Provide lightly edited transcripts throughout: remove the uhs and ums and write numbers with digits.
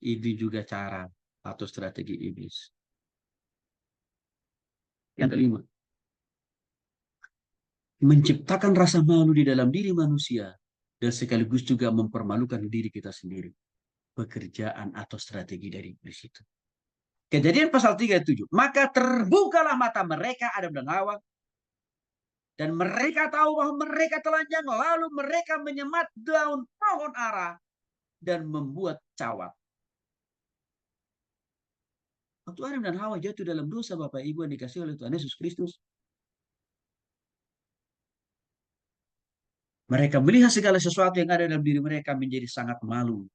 Ini juga cara atau strategi iblis. Yang kelima, menciptakan rasa malu di dalam diri manusia dan sekaligus juga mempermalukan diri kita sendiri. Pekerjaan atau strategi dari iblis itu. Kejadian pasal 37. Maka terbukalah mata mereka, Adam dan Hawa, dan mereka tahu bahwa mereka telanjang, lalu mereka menyemat daun pohon ara dan membuat cawat. Waktu Adam dan Hawa jatuh dalam dosa, Bapak Ibu yang dikasih oleh Tuhan Yesus Kristus, mereka melihat segala sesuatu yang ada dalam diri mereka menjadi sangat malu.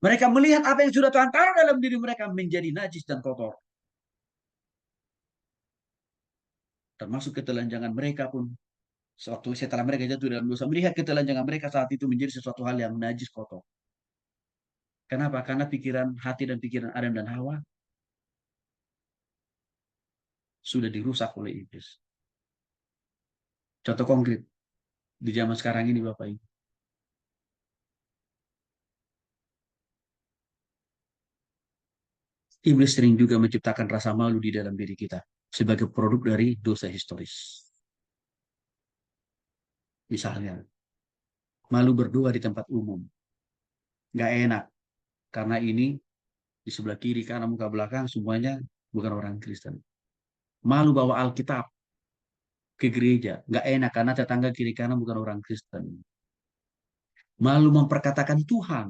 Mereka melihat apa yang sudah Tuhan taruh dalam diri mereka menjadi najis dan kotor. Termasuk ketelanjangan mereka pun. Sewaktu setelah mereka jatuh dalam dosa, melihat ketelanjangan mereka saat itu menjadi sesuatu hal yang najis kotor. Kenapa? Karena pikiran, hati dan pikiran Adam dan Hawa sudah dirusak oleh iblis. Contoh konkret di zaman sekarang ini, Bapak Ibu. Iblis sering juga menciptakan rasa malu di dalam diri kita sebagai produk dari dosa historis. Misalnya, malu berdua di tempat umum. Nggak enak, karena ini di sebelah kiri, kanan, muka belakang, semuanya bukan orang Kristen. Malu bawa Alkitab ke gereja. Nggak enak, karena tetangga kiri kanan bukan orang Kristen. Malu memperkatakan Tuhan.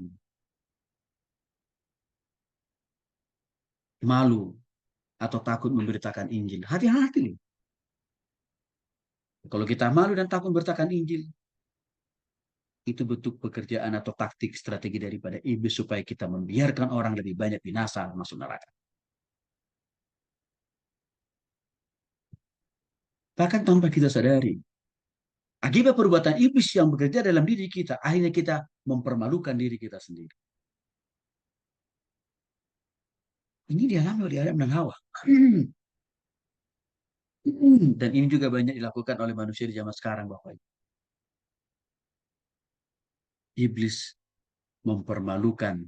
Malu atau takut memberitakan Injil. Hati-hati. Kalau kita malu dan takut beritakan Injil, itu bentuk pekerjaan atau taktik strategi daripada iblis supaya kita membiarkan orang lebih banyak binasa masuk neraka. Bahkan tanpa kita sadari, akibat perbuatan iblis yang bekerja dalam diri kita, akhirnya kita mempermalukan diri kita sendiri. Ini dialami oleh Adam dan Hawa. Dan ini juga banyak dilakukan oleh manusia di zaman sekarang, Bapak. Iblis mempermalukan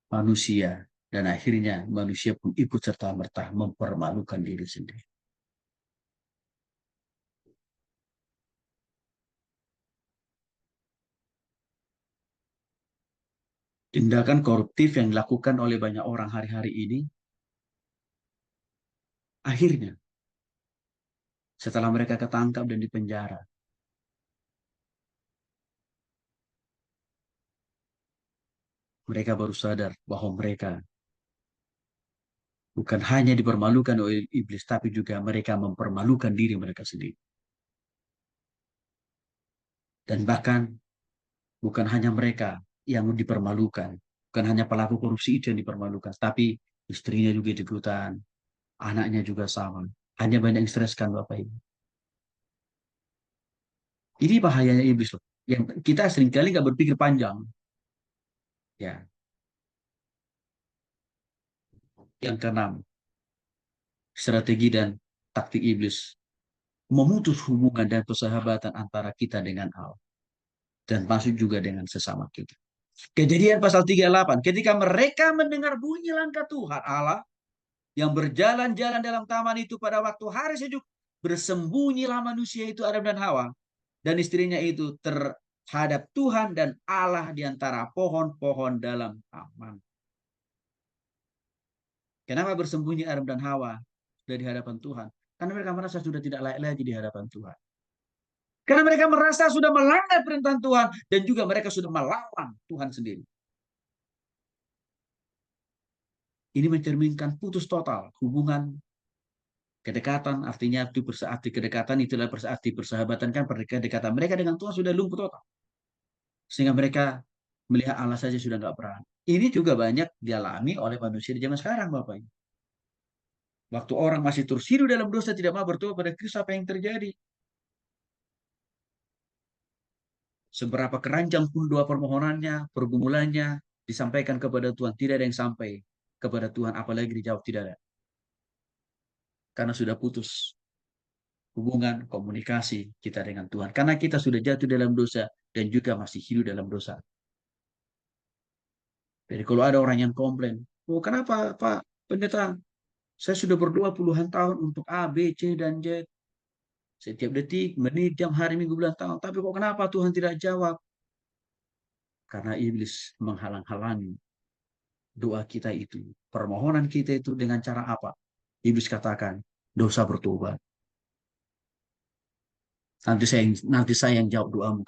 manusia dan akhirnya manusia pun ikut serta-merta mempermalukan diri sendiri. Tindakan koruptif yang dilakukan oleh banyak orang hari-hari ini, akhirnya setelah mereka ketangkap dan dipenjara, mereka baru sadar bahwa mereka bukan hanya dipermalukan oleh iblis, tapi juga mereka mempermalukan diri mereka sendiri. Dan bahkan bukan hanya mereka yang dipermalukan, bukan hanya pelaku korupsi itu yang dipermalukan, tapi istrinya juga ikutan, anaknya juga sama. Hanya banyak yang stres kan Bapak Ibu. Ini bahayanya iblis loh. Yang kita seringkali nggak berpikir panjang. Ya, yang keenam, strategi dan taktik iblis memutus hubungan dan persahabatan antara kita dengan Allah dan masuk juga dengan sesama kita. Kejadian pasal 38, ketika mereka mendengar bunyi langkah Tuhan Allah yang berjalan-jalan dalam taman itu pada waktu hari sejuk, bersembunyilah manusia itu Adam dan Hawa dan istrinya itu terhadap Tuhan dan Allah di antara pohon-pohon dalam taman. Kenapa bersembunyi Adam dan Hawa dari hadapan Tuhan? Karena mereka merasa sudah tidak layak lagi di hadapan Tuhan. Karena mereka merasa sudah melanggar perintah Tuhan dan juga mereka sudah melawan Tuhan sendiri. Ini mencerminkan putus total hubungan kedekatan, artinya itu berarti kedekatan itulah berarti persahabatan kan kedekatan mereka dengan Tuhan sudah lumpuh total. Sehingga mereka melihat Allah saja sudah nggak berani. Ini juga banyak dialami oleh manusia di zaman sekarang, Bapak. Waktu orang masih terus hidup dalam dosa tidak mau bertobat pada Kristus, apa yang terjadi? Seberapa keranjang pun doa permohonannya, pergumulannya disampaikan kepada Tuhan, tidak ada yang sampai kepada Tuhan, apalagi dijawab tidak ada. Karena sudah putus hubungan komunikasi kita dengan Tuhan. Karena kita sudah jatuh dalam dosa dan juga masih hidup dalam dosa. Jadi kalau ada orang yang komplain, oh kenapa Pak Pendeta, saya sudah berdoa puluhan tahun untuk A, B, C, dan Z. Setiap detik, menit, jam, hari, minggu, bulan, tahun. Tapi kok kenapa Tuhan tidak jawab? Karena iblis menghalang-halangi doa kita itu. Permohonan kita itu dengan cara apa? Iblis katakan, dosa bertobat. Nanti saya yang jawab doamu.